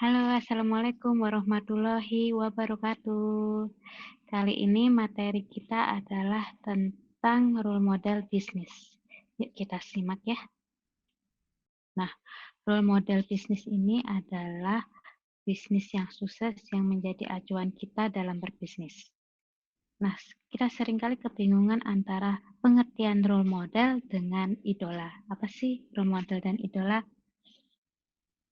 Halo, Assalamualaikum warahmatullahi wabarakatuh. Kali ini materi kita adalah tentang role model bisnis. Yuk kita simak ya. Nah, role model bisnis ini adalah bisnis yang sukses yang menjadi acuan kita dalam berbisnis. Nah, kita seringkali kebingungan antara pengertian role model dengan idola. Apa sih role model dan idola?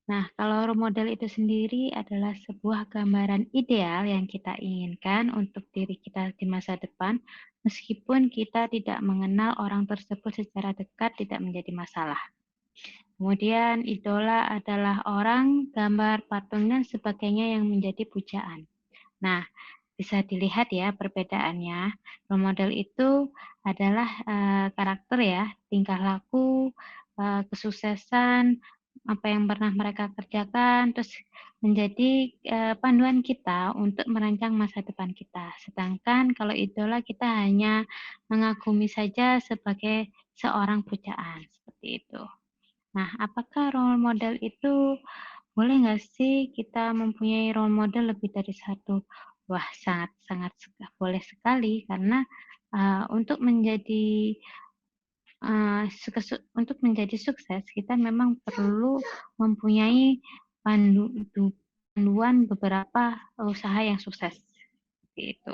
Nah, kalau role model itu sendiri adalah sebuah gambaran ideal yang kita inginkan untuk diri kita di masa depan, meskipun kita tidak mengenal orang tersebut secara dekat tidak menjadi masalah. Kemudian idola adalah orang, gambar, patung, dan sebagainya yang menjadi pujaan. Nah, bisa dilihat ya perbedaannya. Role model itu adalah karakter ya, tingkah laku, kesuksesan, apa yang pernah mereka kerjakan, terus menjadi panduan kita untuk merancang masa depan kita. Sedangkan kalau idola kita hanya mengagumi saja sebagai seorang pujaan, seperti itu. Nah, apakah role model itu boleh nggak sih kita mempunyai role model lebih dari satu? Wah, sangat-sangat boleh sekali karena untuk menjadi untuk menjadi sukses kita memang perlu mempunyai panduan beberapa usaha yang sukses. Seperti itu.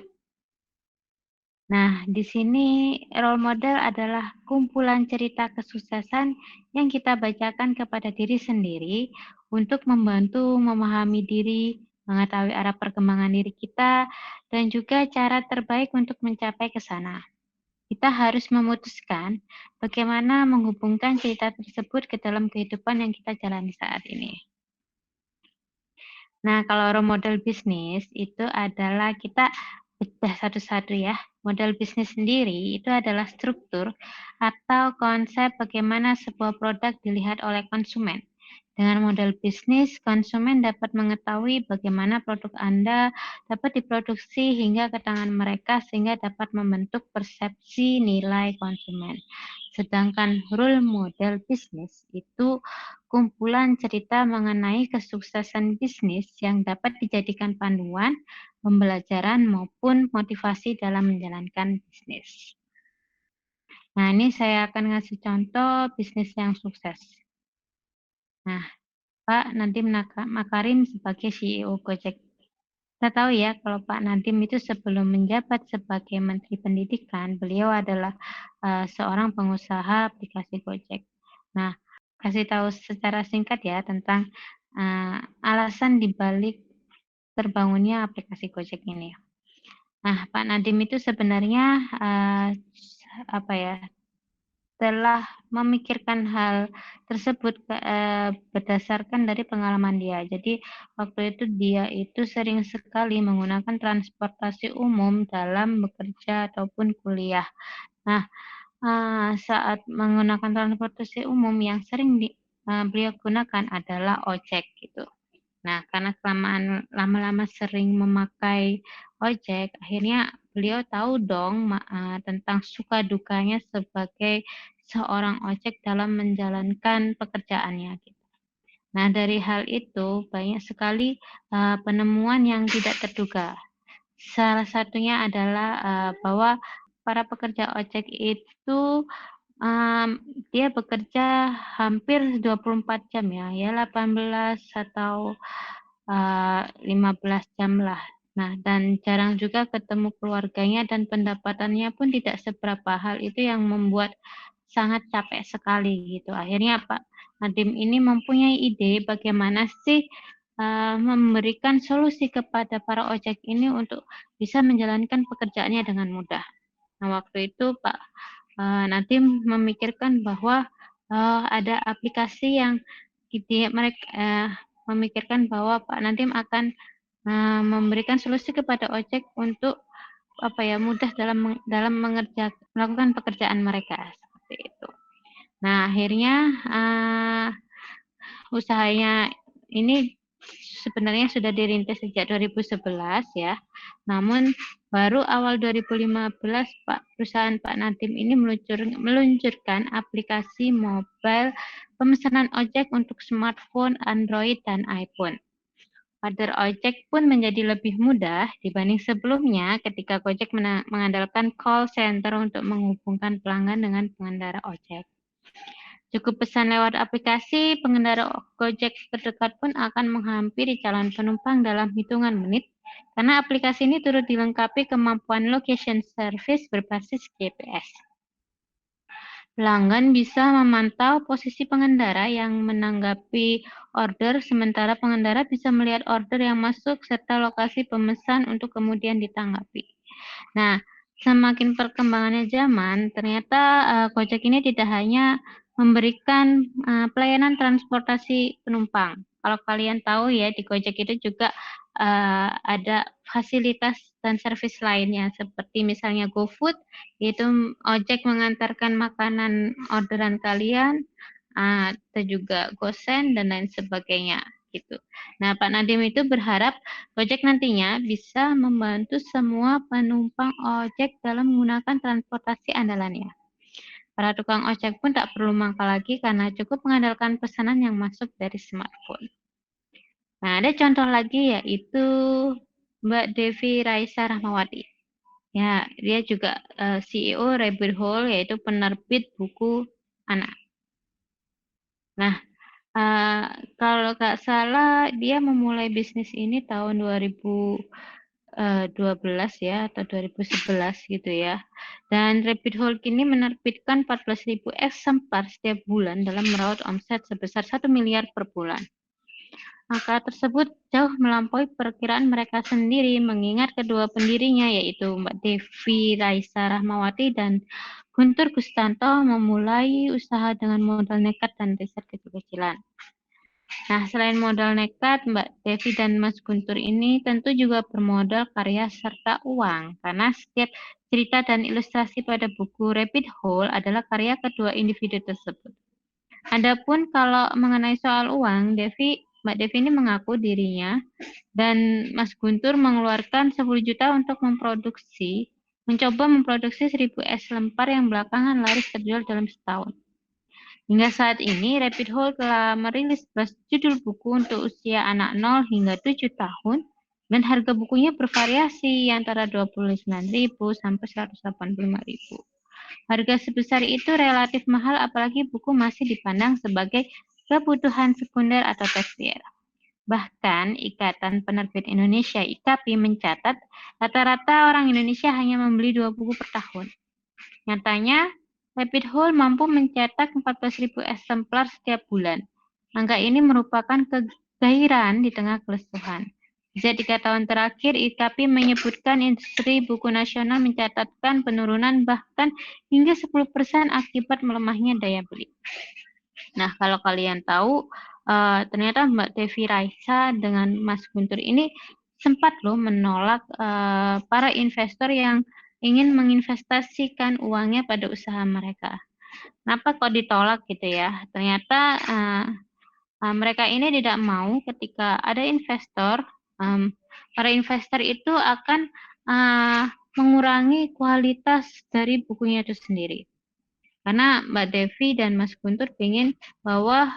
Nah, di sini role model adalah kumpulan cerita kesuksesan yang kita bacakan kepada diri sendiri untuk membantu memahami diri, mengetahui arah perkembangan diri kita, dan juga cara terbaik untuk mencapai ke sana. Kita harus memutuskan bagaimana menghubungkan cerita tersebut ke dalam kehidupan yang kita jalani saat ini. Nah, kalau role model bisnis itu adalah kita bedah satu-satu ya. Model bisnis sendiri itu adalah struktur atau konsep bagaimana sebuah produk dilihat oleh konsumen. Dengan model bisnis, konsumen dapat mengetahui bagaimana produk Anda dapat diproduksi hingga ke tangan mereka sehingga dapat membentuk persepsi nilai konsumen. Sedangkan role model bisnis itu kumpulan cerita mengenai kesuksesan bisnis yang dapat dijadikan panduan, pembelajaran maupun motivasi dalam menjalankan bisnis. Nah, ini saya akan ngasih contoh bisnis yang sukses. Nah, Pak Nadiem Makarim sebagai CEO Gojek. Kita tahu ya, kalau Pak Nadiem itu sebelum menjabat sebagai Menteri Pendidikan, beliau adalah seorang pengusaha aplikasi Gojek. Nah, kasih tahu secara singkat ya tentang alasan dibalik terbangunnya aplikasi Gojek ini. Nah, Pak Nadiem itu sebenarnya apa ya, telah memikirkan hal tersebut berdasarkan dari pengalaman dia. Jadi waktu itu dia itu sering sekali menggunakan transportasi umum dalam bekerja ataupun kuliah. Nah, saat menggunakan transportasi umum yang sering beliau gunakan adalah ojek gitu. Nah, karena lama-lama sering memakai ojek, akhirnya beliau tahu dong tentang suka dukanya sebagai seorang ojek dalam menjalankan pekerjaannya gitu. Nah, dari hal itu banyak sekali penemuan yang tidak terduga. Salah satunya adalah bahwa para pekerja ojek itu dia bekerja hampir 24 jam ya 18 atau 15 jam lah. Nah, dan jarang juga ketemu keluarganya dan pendapatannya pun tidak seberapa. Hal itu yang membuat sangat capek sekali gitu. Akhirnya Pak Nadiem ini mempunyai ide bagaimana sih memberikan solusi kepada para ojek ini untuk bisa menjalankan pekerjaannya dengan mudah. Nah, waktu itu Pak Nadiem memikirkan bahwa ada aplikasi yang mereka memikirkan bahwa Pak Nadiem akan memberikan solusi kepada ojek untuk apa ya mudah dalam melakukan pekerjaan mereka seperti itu. Nah, akhirnya usahanya ini sebenarnya sudah dirintis sejak 2011 ya. Namun baru awal 2015 perusahaan Pak Nadiem ini meluncurkan aplikasi mobile pemesanan ojek untuk smartphone, Android dan iPhone. Order ojek pun menjadi lebih mudah dibanding sebelumnya ketika Gojek mengandalkan call center untuk menghubungkan pelanggan dengan pengendara ojek. Cukup pesan lewat aplikasi, pengendara Gojek terdekat pun akan menghampiri calon penumpang dalam hitungan menit, karena aplikasi ini turut dilengkapi kemampuan location service berbasis GPS. Pelanggan bisa memantau posisi pengendara yang menanggapi order, sementara pengendara bisa melihat order yang masuk serta lokasi pemesan untuk kemudian ditanggapi. Nah, semakin perkembangannya zaman, ternyata Gojek ini tidak hanya memberikan pelayanan transportasi penumpang. Kalau kalian tahu ya, di Gojek itu juga ada fasilitas dan servis lainnya, seperti misalnya GoFood, yaitu ojek mengantarkan makanan orderan kalian, atau juga GoSend dan lain sebagainya gitu. Nah, Pak Nadiem itu berharap Gojek nantinya bisa membantu semua penumpang ojek dalam menggunakan transportasi andalannya. Para tukang ojek pun tak perlu mangkal lagi karena cukup mengandalkan pesanan yang masuk dari smartphone. Nah, ada contoh lagi yaitu Mbak Devi Raisa Rahmawati. Ya, dia juga CEO Rabbit Hole, yaitu penerbit buku anak. Nah, kalau nggak salah dia memulai bisnis ini tahun 2012 ya, atau 2011 gitu ya. Dan Rabbit Hole kini menerbitkan 14.000 eksemplar setiap bulan dalam meraup omset sebesar 1 miliar per bulan. Angka tersebut jauh melampaui perkiraan mereka sendiri, mengingat kedua pendirinya yaitu Mbak Devi Raisa Rahmawati dan Guntur Gustanto memulai usaha dengan modal nekat dan riset kecil-kecilan. Nah, selain modal nekat, Mbak Devi dan Mas Guntur ini tentu juga bermodal karya serta uang, karena setiap cerita dan ilustrasi pada buku Rabbit Hole adalah karya kedua individu tersebut. Adapun kalau mengenai soal uang, Mbak Devi ini mengaku dirinya dan Mas Guntur mengeluarkan 10 juta untuk mencoba memproduksi 1000 es lempar yang belakangan laris terjual dalam setahun. Hingga saat ini, Rabbit Hole telah merilis 11 judul buku untuk usia anak 0 hingga 7 tahun, dan harga bukunya bervariasi antara 29.000 sampai 185.000. Harga sebesar itu relatif mahal, apalagi buku masih dipandang sebagai kebutuhan sekunder atau tersier. Bahkan, Ikatan Penerbit Indonesia (IKAPI) mencatat rata-rata orang Indonesia hanya membeli 2 buku per tahun. Nyatanya, Rabbit Hole mampu mencetak 14.000 eksemplar setiap bulan. Angka ini merupakan kegairahan di tengah kelesuhan. Sejak 3 tahun terakhir, IKAPI menyebutkan industri buku nasional mencatatkan penurunan bahkan hingga 10% akibat melemahnya daya beli. Nah, kalau kalian tahu, ternyata Mbak Devi Raisa dengan Mas Guntur ini sempat loh menolak para investor yang ingin menginvestasikan uangnya pada usaha mereka. Kenapa kok ditolak gitu ya? Ternyata mereka ini tidak mau ketika ada investor, para investor itu akan mengurangi kualitas dari bukunya itu sendiri. Karena Mbak Devi dan Mas Guntur ingin bahwa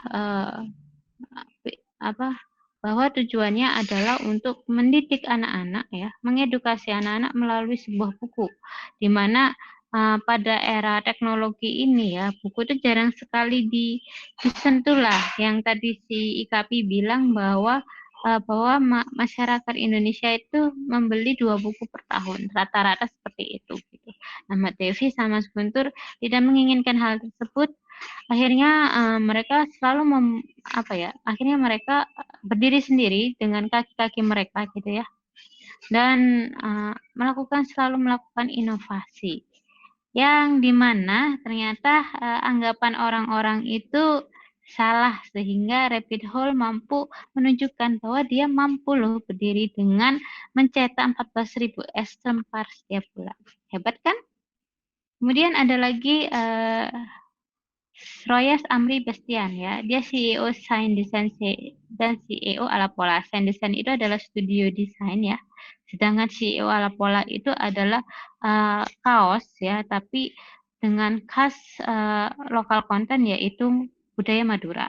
bahwa tujuannya adalah untuk mendidik anak-anak ya, mengedukasi anak-anak melalui sebuah buku, di mana pada era teknologi ini ya, buku itu jarang sekali disentuh lah. Yang tadi si IKAPI bilang bahwa masyarakat Indonesia itu membeli 2 buku per tahun, rata-rata seperti itu. Gitu. Nah, Mbak Devi sama Mas Guntur tidak menginginkan hal tersebut. Akhirnya mereka selalu akhirnya mereka berdiri sendiri dengan kaki-kaki mereka gitu ya, dan selalu melakukan inovasi yang dimana ternyata anggapan orang-orang itu salah, sehingga Rabbit Hole mampu menunjukkan bahwa dia mampu loh berdiri dengan mencetak 14.000 eksemplar setiap bulan. Hebat kan? Kemudian ada lagi Royas Amri Bastian ya, dia CEO Sign Design dan CEO Alapola. Sign Design itu adalah studio desain ya, sedangkan CEO Alapola itu adalah kaos ya, tapi dengan khas lokal konten yaitu budaya Madura.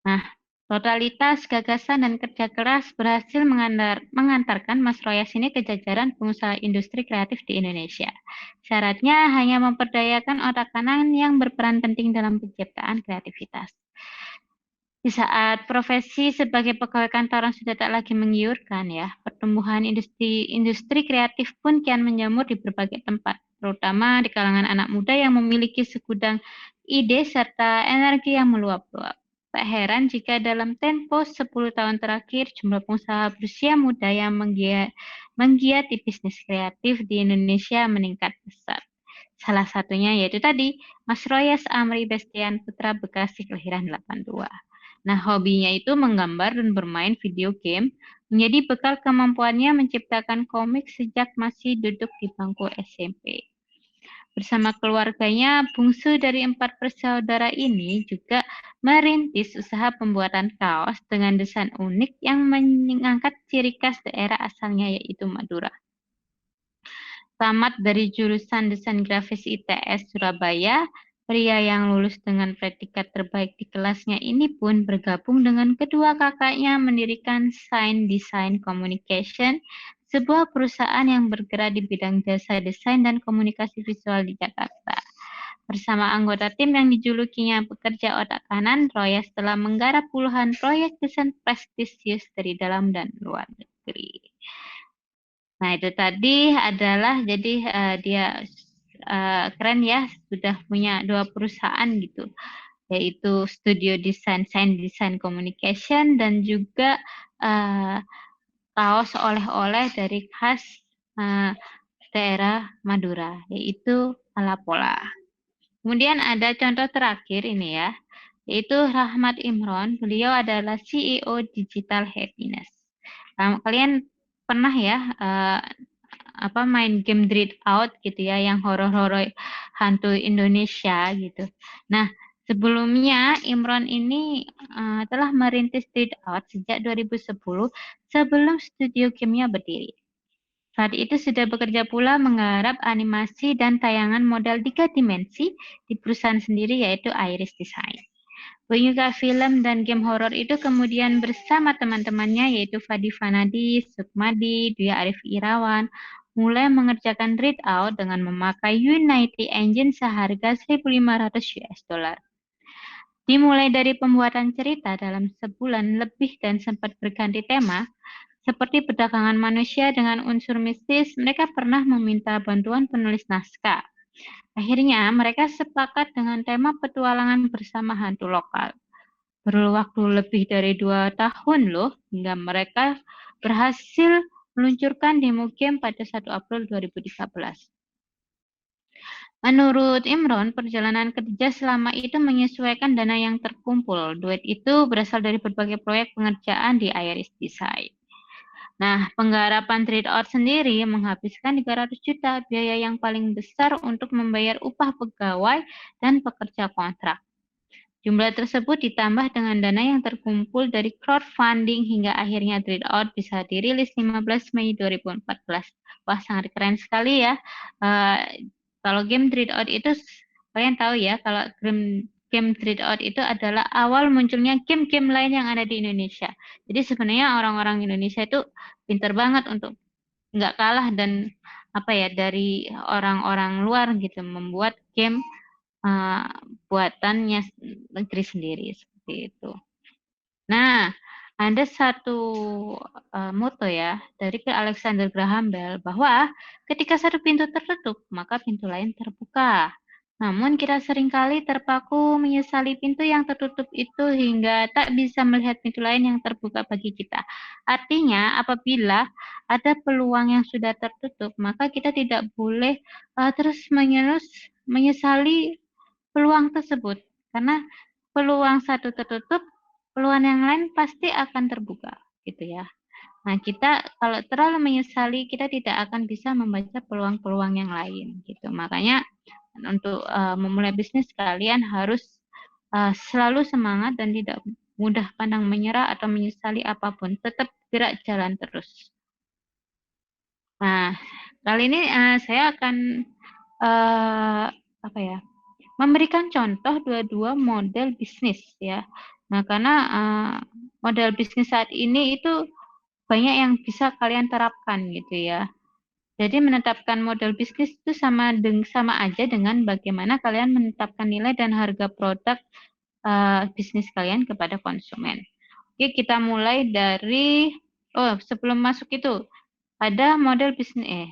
Nah, Totalitas gagasan dan kerja keras berhasil mengantarkan Mas Royas ini ke jajaran pengusaha industri kreatif di Indonesia. Syaratnya hanya memperdayakan otak kanan yang berperan penting dalam penciptaan kreativitas. Di saat profesi sebagai pegawai kantoran sudah tak lagi menggiurkan ya, pertumbuhan industri kreatif pun kian menjamur di berbagai tempat, terutama di kalangan anak muda yang memiliki segudang ide serta energi yang meluap-luap. Tak heran jika dalam tempo 10 tahun terakhir jumlah pengusaha berusia muda yang menggiat di bisnis kreatif di Indonesia meningkat pesat. Salah satunya yaitu tadi Mas Royas Amri Bestian Putra Bekasi kelahiran 82. Nah, hobinya itu menggambar dan bermain video game menjadi bekal kemampuannya menciptakan komik sejak masih duduk di bangku SMP. Bersama keluarganya, bungsu dari 4 bersaudara ini juga merintis usaha pembuatan kaos dengan desain unik yang mengangkat ciri khas daerah asalnya yaitu Madura. Tamat dari jurusan desain grafis ITS Surabaya, pria yang lulus dengan predikat terbaik di kelasnya ini pun bergabung dengan kedua kakaknya mendirikan Sign Design Communication, sebuah perusahaan yang bergerak di bidang jasa desain dan komunikasi visual di Jakarta. Bersama anggota tim yang dijulukinya pekerja otak kanan, Royas telah menggarap puluhan proyek desain prestisius dari dalam dan luar negeri. Nah, itu tadi adalah jadi dia keren ya, sudah punya 2 perusahaan gitu, yaitu Studio Design, Sign Design Communication, dan juga kaos oleh-oleh dari khas daerah Madura, yaitu Alapola. Kemudian ada contoh terakhir ini ya, yaitu Rahmat Imron. Beliau adalah CEO Digital Happiness. Kalian pernah ya main game Dread Out gitu ya, yang horor-horor hantu Indonesia gitu. Nah, sebelumnya Imron ini telah merintis Dread Out sejak 2010 sebelum studio gamenya berdiri. Saat itu sudah bekerja pula menggarap animasi dan tayangan model 3 dimensi di perusahaan sendiri yaitu Iris Design. Penyuka film dan game horor itu kemudian bersama teman-temannya yaitu Fadi Fanadi, Sukmadi, Dwi Arif Irawan, mulai mengerjakan Read Out dengan memakai Unity Engine seharga 1.500 US dollar. Dimulai dari pembuatan cerita dalam sebulan lebih dan sempat berganti tema, seperti perdagangan manusia dengan unsur mistis, mereka pernah meminta bantuan penulis naskah. Akhirnya, mereka sepakat dengan tema petualangan bersama hantu lokal. Perlu waktu lebih dari 2 tahun loh, hingga mereka berhasil meluncurkan demo game pada 1 April 2013. Menurut Imron, perjalanan kerja selama itu menyesuaikan dana yang terkumpul. Duit itu berasal dari berbagai proyek pengerjaan di Iris Design. Nah, penggarapan Trade Out sendiri menghabiskan 300 juta, biaya yang paling besar untuk membayar upah pegawai dan pekerja kontrak. Jumlah tersebut ditambah dengan dana yang terkumpul dari crowdfunding hingga akhirnya Trade Out bisa dirilis 15 Mei 2014. Wah, sangat keren sekali ya. Kalau game Trade Out itu, kalian tahu ya, kalau game Trade Out itu adalah awal munculnya game-game lain yang ada di Indonesia. Jadi sebenarnya orang-orang Indonesia itu pintar banget untuk nggak kalah dan dari orang-orang luar gitu membuat game buatannya negeri sendiri seperti itu. Nah, ada satu moto ya dari Alexander Graham Bell bahwa ketika satu pintu tertutup maka pintu lain terbuka. Namun kita seringkali terpaku menyesali pintu yang tertutup itu hingga tak bisa melihat pintu lain yang terbuka bagi kita. Artinya apabila ada peluang yang sudah tertutup, maka kita tidak boleh terus-menerus menyesali peluang tersebut. Karena peluang satu tertutup, peluang yang lain pasti akan terbuka, gitu ya. Nah, kita kalau terlalu menyesali, kita tidak akan bisa membaca peluang-peluang yang lain, gitu. Makanya untuk memulai bisnis kalian harus selalu semangat dan tidak mudah pandang menyerah atau menyesali apapun, tetap gerak jalan terus. Nah, kali ini saya akan memberikan contoh dua-dua model bisnis ya. Nah, karena model bisnis saat ini itu banyak yang bisa kalian terapkan gitu ya. Jadi menetapkan model bisnis itu sama aja dengan bagaimana kalian menetapkan nilai dan harga produk bisnis kalian kepada konsumen. Oke, kita mulai dari sebelum masuk itu ada model bisnis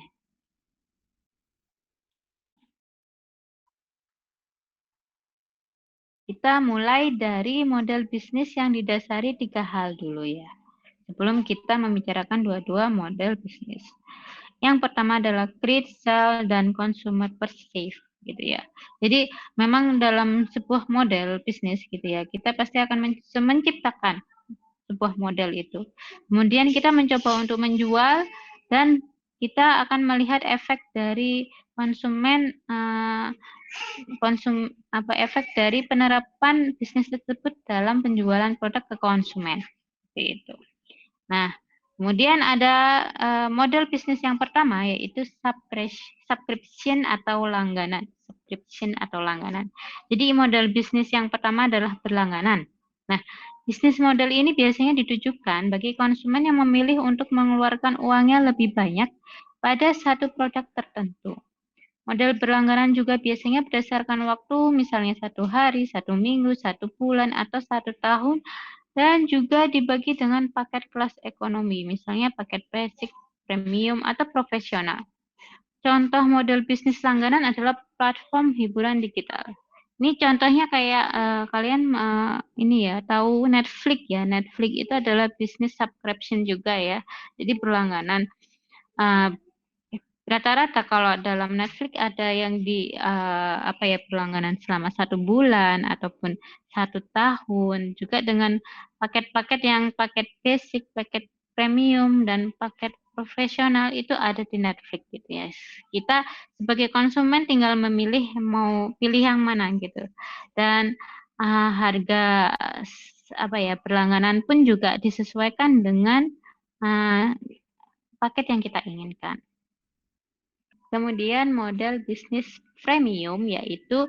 kita mulai dari model bisnis yang didasari 3 hal dulu ya. Sebelum kita membicarakan dua-dua model bisnis. Yang pertama adalah create, sell, dan consumer perceive gitu ya. Jadi memang dalam sebuah model bisnis gitu ya, kita pasti akan menciptakan sebuah model itu. Kemudian kita mencoba untuk menjual dan kita akan melihat efek dari konsumen efek dari penerapan bisnis tersebut dalam penjualan produk ke konsumen. Seperti itu. Nah, kemudian ada model bisnis yang pertama yaitu subscription atau langganan. Subscription atau langganan. Jadi model bisnis yang pertama adalah berlangganan. Nah, bisnis model ini biasanya ditujukan bagi konsumen yang memilih untuk mengeluarkan uangnya lebih banyak pada satu produk tertentu. Model berlangganan juga biasanya berdasarkan waktu, misalnya 1 hari, 1 minggu, 1 bulan, atau 1 tahun, dan juga dibagi dengan paket kelas ekonomi, misalnya paket basic, premium, atau profesional. Contoh model bisnis langganan adalah platform hiburan digital. Ini contohnya kayak kalian ini ya tahu Netflix ya. Netflix itu adalah bisnis subscription juga ya. Jadi berlangganan. Rata-rata kalau dalam Netflix ada yang di berlangganan selama 1 bulan ataupun 1 tahun, juga dengan paket-paket yang paket basic, paket premium, dan paket profesional itu ada di Netflix gitu ya. Kita sebagai konsumen tinggal memilih mau pilih yang mana gitu. Dan harga berlangganan pun juga disesuaikan dengan paket yang kita inginkan. Kemudian model bisnis premium yaitu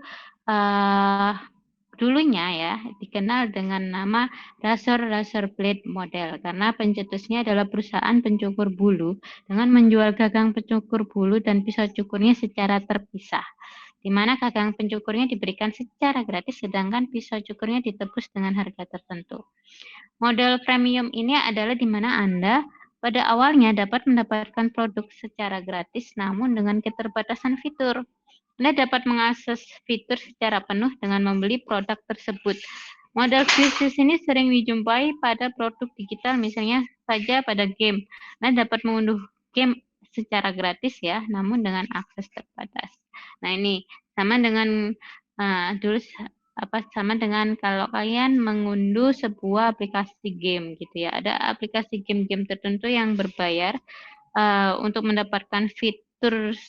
dulunya ya dikenal dengan nama Razor Blade Model karena pencetusnya adalah perusahaan pencukur bulu dengan menjual gagang pencukur bulu dan pisau cukurnya secara terpisah, di mana gagang pencukurnya diberikan secara gratis sedangkan pisau cukurnya ditebus dengan harga tertentu. Model premium ini adalah di mana Anda pada awalnya dapat mendapatkan produk secara gratis namun dengan keterbatasan fitur. Anda dapat mengakses fitur secara penuh dengan membeli produk tersebut. Model bisnis ini sering dijumpai pada produk digital, misalnya saja pada game. Anda dapat mengunduh game secara gratis ya, namun dengan akses terbatas. Nah ini sama dengan sama dengan kalau kalian mengunduh sebuah aplikasi game gitu ya. Ada aplikasi game-game tertentu yang berbayar untuk mendapatkan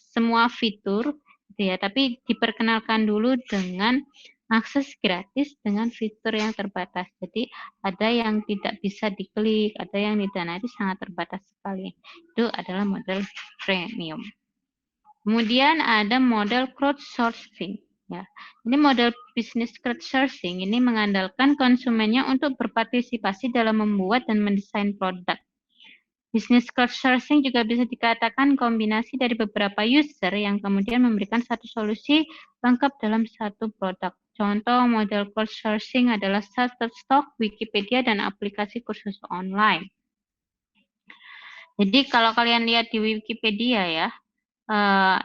semua fitur gitu ya, tapi diperkenalkan dulu dengan akses gratis dengan fitur yang terbatas. Jadi ada yang tidak bisa diklik, ada yang tidak, nah itu sangat terbatas sekali. Itu adalah model premium. Kemudian ada model crowdsourcing. Ya, ini model bisnis crowdsourcing ini mengandalkan konsumennya untuk berpartisipasi dalam membuat dan mendesain produk. Bisnis crowdsourcing juga bisa dikatakan kombinasi dari beberapa user yang kemudian memberikan satu solusi lengkap dalam satu produk. Contoh model crowdsourcing adalah Shutterstock, Wikipedia, dan aplikasi kursus online. Jadi kalau kalian lihat di Wikipedia ya,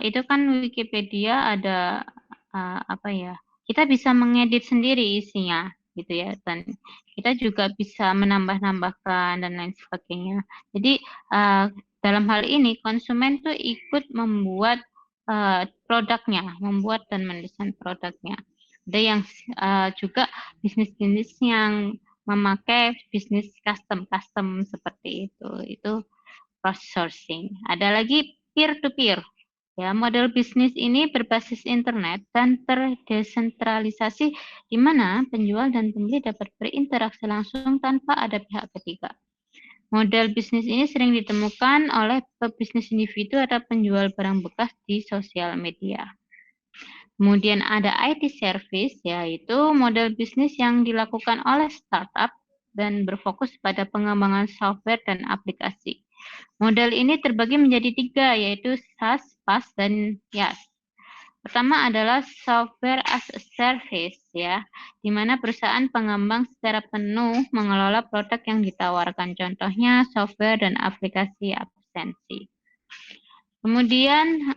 itu kan Wikipedia ada kita bisa mengedit sendiri isinya gitu ya, dan kita juga bisa menambah-nambahkan dan lain sebagainya. Jadi dalam hal ini konsumen tuh ikut membuat produknya, membuat dan mendesain produknya. Ada yang juga bisnis-bisnis yang memakai bisnis custom seperti itu crowdsourcing. Ada lagi peer-to-peer. Ya, model bisnis ini berbasis internet dan terdesentralisasi di mana penjual dan pembeli dapat berinteraksi langsung tanpa ada pihak ketiga. Model bisnis ini sering ditemukan oleh pebisnis individu atau penjual barang bekas di sosial media. Kemudian ada IT service, yaitu model bisnis yang dilakukan oleh startup dan berfokus pada pengembangan software dan aplikasi. Model ini terbagi menjadi 3, yaitu SaaS, PaaS, dan IaaS. Pertama adalah software as a service, ya, di mana perusahaan pengembang secara penuh mengelola produk yang ditawarkan, contohnya software dan aplikasi absensi. Kemudian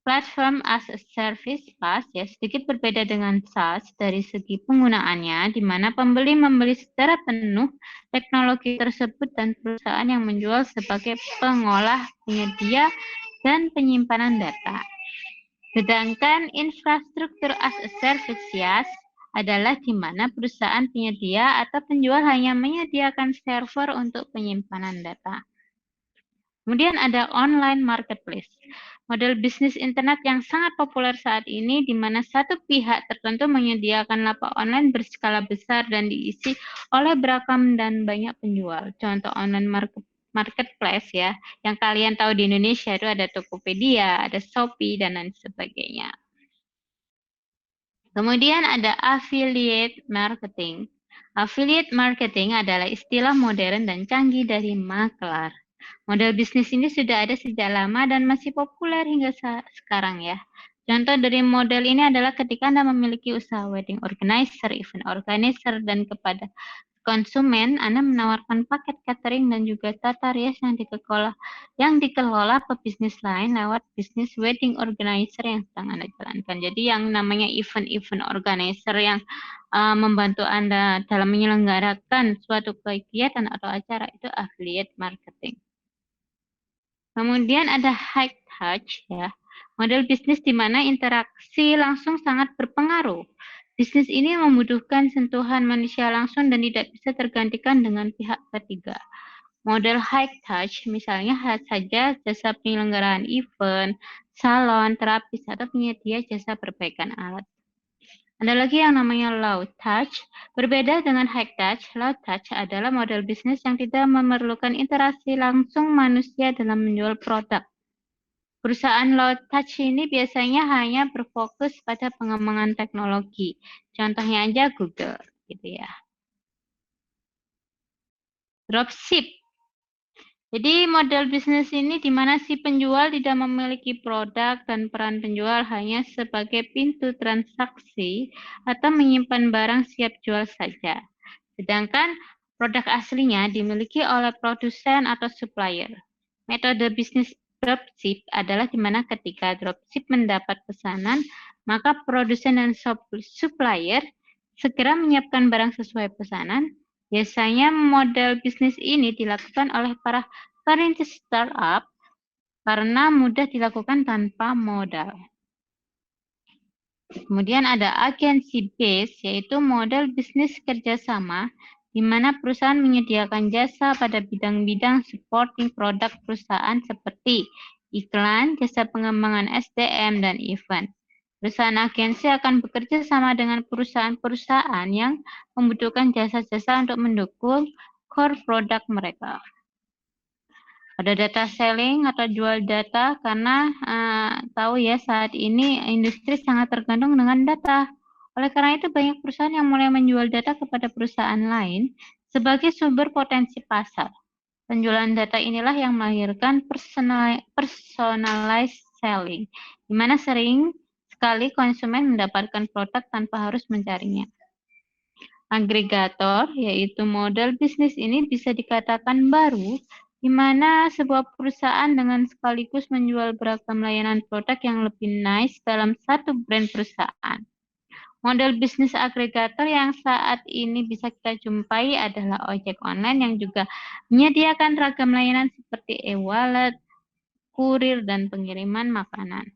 platform as a service PaaS ya sedikit berbeda dengan SaaS dari segi penggunaannya, di mana pembeli membeli secara penuh teknologi tersebut dan perusahaan yang menjual sebagai pengolah, penyedia, dan penyimpanan data. Sedangkan infrastruktur as a service IaaS adalah di mana perusahaan penyedia atau penjual hanya menyediakan server untuk penyimpanan data. Kemudian ada online marketplace, model bisnis internet yang sangat populer saat ini di mana satu pihak tertentu menyediakan lapak online berskala besar dan diisi oleh beragam dan banyak penjual. Contoh online marketplace ya, yang kalian tahu di Indonesia itu ada Tokopedia, ada Shopee, dan lain sebagainya. Kemudian ada affiliate marketing. Affiliate marketing adalah istilah modern dan canggih dari makelar. Model bisnis ini sudah ada sejak lama dan masih populer hingga sekarang ya. Contoh dari model ini adalah ketika Anda memiliki usaha wedding organizer, event organizer, dan kepada konsumen, Anda menawarkan paket catering dan juga tata rias yang dikelola pebisnis lain lewat bisnis wedding organizer yang sedang Anda jalankan. Jadi yang namanya event-event organizer yang membantu Anda dalam menyelenggarakan suatu kegiatan atau acara itu affiliate marketing. Kemudian ada high touch ya, model bisnis di mana interaksi langsung sangat berpengaruh. Bisnis ini membutuhkan sentuhan manusia langsung dan tidak bisa tergantikan dengan pihak ketiga. Model high touch misalnya saja jasa penyelenggaraan event, salon, terapis, atau penyedia jasa perbaikan alat. Ada lagi yang namanya low touch. Berbeda dengan high touch, low touch adalah model bisnis yang tidak memerlukan interaksi langsung manusia dalam menjual produk. Perusahaan low touch ini biasanya hanya berfokus pada pengembangan teknologi. Contohnya aja Google, gitu ya. Dropship. Jadi model bisnis ini di mana si penjual tidak memiliki produk dan peran penjual hanya sebagai pintu transaksi atau menyimpan barang siap jual saja. Sedangkan produk aslinya dimiliki oleh produsen atau supplier. Metode bisnis dropship adalah di mana ketika dropship mendapat pesanan, maka produsen dan supplier segera menyiapkan barang sesuai pesanan. Biasanya model bisnis ini dilakukan oleh para perintis startup karena mudah dilakukan tanpa modal. Kemudian ada agency base, yaitu model bisnis kerjasama, di mana perusahaan menyediakan jasa pada bidang-bidang supporting produk perusahaan seperti iklan, jasa pengembangan SDM, dan event. Perusahaan agensi akan bekerja sama dengan perusahaan-perusahaan yang membutuhkan jasa-jasa untuk mendukung core produk mereka. Ada data selling atau jual data karena tahu ya saat ini industri sangat tergantung dengan data. Oleh karena itu banyak perusahaan yang mulai menjual data kepada perusahaan lain sebagai sumber potensi pasar. Penjualan data inilah yang melahirkan personalized selling, di mana sering sekali konsumen mendapatkan produk tanpa harus mencarinya. Agregator, yaitu model bisnis ini bisa dikatakan baru, di mana sebuah perusahaan dengan sekaligus menjual beragam layanan produk yang lebih niche dalam satu brand perusahaan. Model bisnis agregator yang saat ini bisa kita jumpai adalah ojek online yang juga menyediakan ragam layanan seperti e-wallet, kurir, dan pengiriman makanan.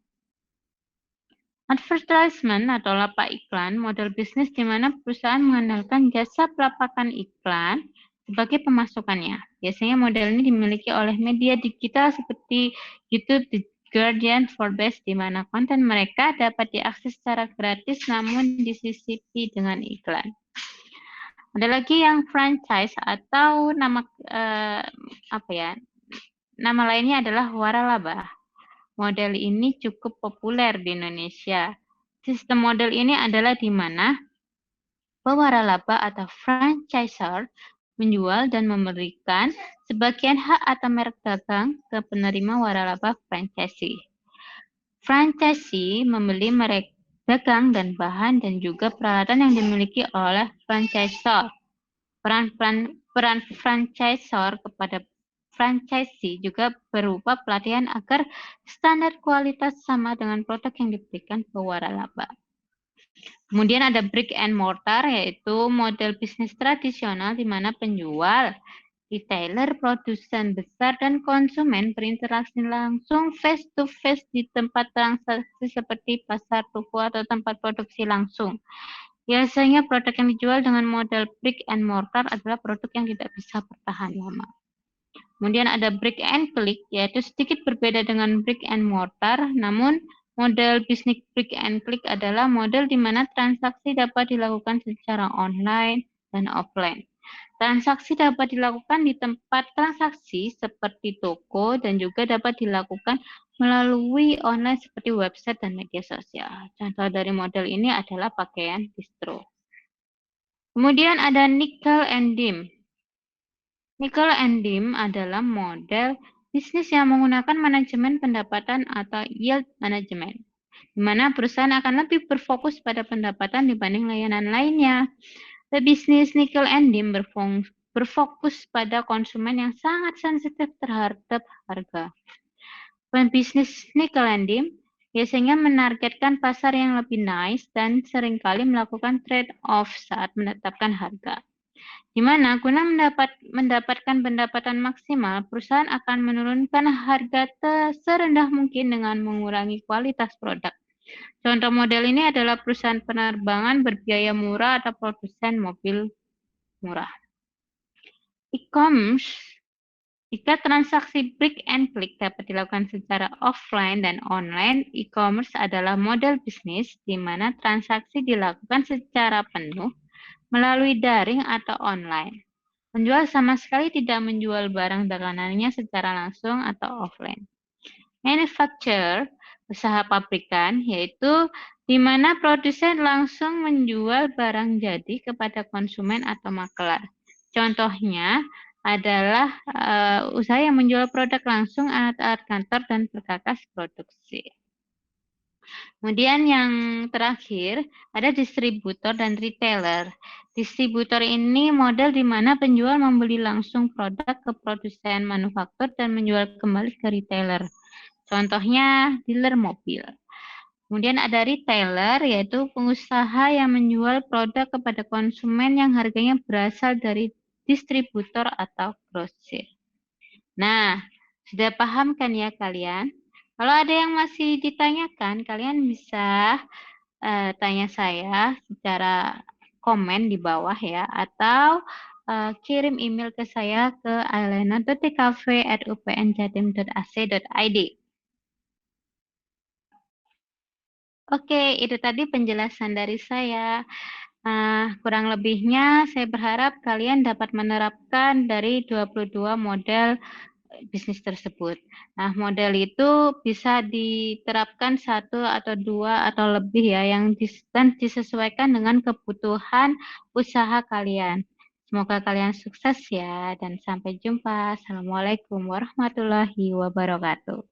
Advertisement atau lapak iklan, model bisnis di mana perusahaan mengandalkan jasa pelapakan iklan sebagai pemasukannya. Biasanya model ini dimiliki oleh media digital seperti YouTube, The Guardian, Forbes, di mana konten mereka dapat diakses secara gratis namun disisipi dengan iklan. Ada lagi yang franchise atau nama lainnya adalah waralaba. model ini cukup populer di Indonesia. Sistem model ini adalah di mana pewaralaba atau franchisor menjual dan memberikan sebagian hak atau merek dagang ke penerima waralaba franchisee. Franchisee membeli merek dagang dan bahan dan juga peralatan yang dimiliki oleh franchisor. Peran franchisor kepada franchisee juga berupa pelatihan agar standar kualitas sama dengan produk yang diberikan ke waralaba. Kemudian ada brick and mortar, yaitu model bisnis tradisional di mana penjual, retailer, produsen besar, dan konsumen berinteraksi langsung face-to-face di tempat transaksi seperti pasar, toko, atau tempat produksi langsung. Biasanya produk yang dijual dengan model brick and mortar adalah produk yang tidak bisa bertahan lama. Kemudian ada brick and click, yaitu sedikit berbeda dengan brick and mortar, namun model bisnis brick and click adalah model di mana transaksi dapat dilakukan secara online dan offline. Transaksi dapat dilakukan di tempat transaksi seperti toko dan juga dapat dilakukan melalui online seperti website dan media sosial. Contoh dari model ini adalah pakaian distro. Kemudian ada nickel and dime. Nickel and dime adalah model bisnis yang menggunakan manajemen pendapatan atau yield management, di mana perusahaan akan lebih berfokus pada pendapatan dibanding layanan lainnya. Bisnis nickel and dime berfokus pada konsumen yang sangat sensitif terhadap harga. Bisnis nickel and dime biasanya menargetkan pasar yang lebih niche dan seringkali melakukan trade-off saat menetapkan harga. Di mana guna mendapatkan pendapatan maksimal, perusahaan akan menurunkan harga serendah mungkin dengan mengurangi kualitas produk. Contoh model ini adalah perusahaan penerbangan berbiaya murah atau produsen mobil murah. E-commerce, jika transaksi brick and click dapat dilakukan secara offline dan online, e-commerce adalah model bisnis di mana transaksi dilakukan secara penuh melalui daring atau online. Penjual sama sekali tidak menjual barang dagangannya secara langsung atau offline. Manufacturer, usaha pabrikan, yaitu di mana produsen langsung menjual barang jadi kepada konsumen atau makelar. Contohnya adalah usaha yang menjual produk langsung, alat-alat kantor, dan perkakas produksi. Kemudian yang terakhir, ada distributor dan retailer. Distributor ini model di mana penjual membeli langsung produk ke produsen manufaktur dan menjual kembali ke retailer. Contohnya dealer mobil. Kemudian ada retailer, yaitu pengusaha yang menjual produk kepada konsumen yang harganya berasal dari distributor atau grosir. Nah, sudah paham kan ya kalian? Kalau ada yang masih ditanyakan, kalian bisa tanya saya secara komen di bawah ya, atau kirim email ke saya ke ailena.tkv@upnjatim.ac.id. Oke, itu tadi penjelasan dari saya. Kurang lebihnya saya berharap kalian dapat menerapkan dari 22 model bisnis tersebut. Nah, model itu bisa diterapkan 1 atau 2 atau lebih ya, yang disesuaikan dengan kebutuhan usaha kalian. Semoga kalian sukses ya, dan sampai jumpa. Assalamualaikum warahmatullahi wabarakatuh.